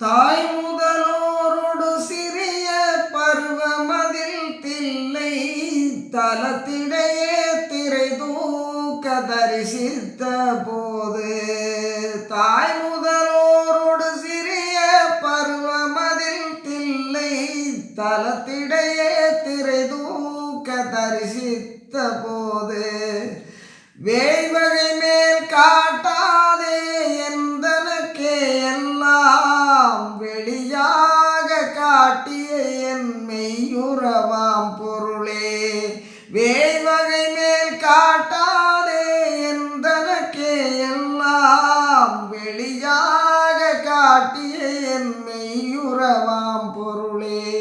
தாய் முதலோரோடு சிறிய பருவமதில் தில்லை தலத்திடையே திரை தூக்க தரிசித்த போது தாய் முதலோரோடு சிறிய பருவமதில் தில்லை தலத்திடையே திரை தூக்க தரிசித்த போது வேய்வகை மேல் காட்டாதே எந்தனக்கே எல்லாம் வெளியாக காட்டிய என் மெய்யுறவாம் பொருளே. வேய்வகை மேல் காட்டாதே எந்தனக்கே எல்லாம் வெளியாக காட்டிய என் மெய்யுறவாம் பொருளே.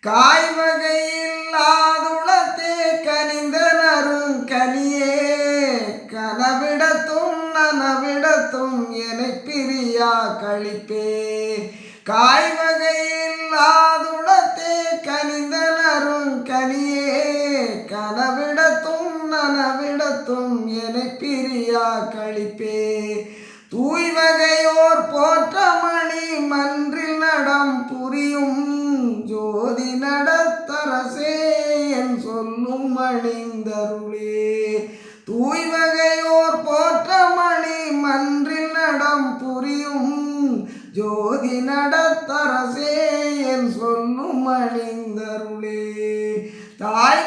காய்வகையில்லாதுளத்தே கனிந்தனரும் கனியே கனவிடத்தும் நனவிடத்தும் எனை பிரியா கழிப்பே. காய்வகையில்லாதுளத்தே கனிந்தனரும் கனியே கனவிடத்தும் நனவிடத்தும் எனை பிரியா கழிப்பே. தூய்வகையோர் போற்றமணி மன்றில் நடம் புரியும் ஜோதி நடத்தரசே என் சொல்லும் அணிந்தருளே. தூய்வகையோர் போற்றமணி மன்றில் நடம் புரியும் ஜோதி நடத்தரசே என் சொல்லும் அணிந்தருளே. தாய்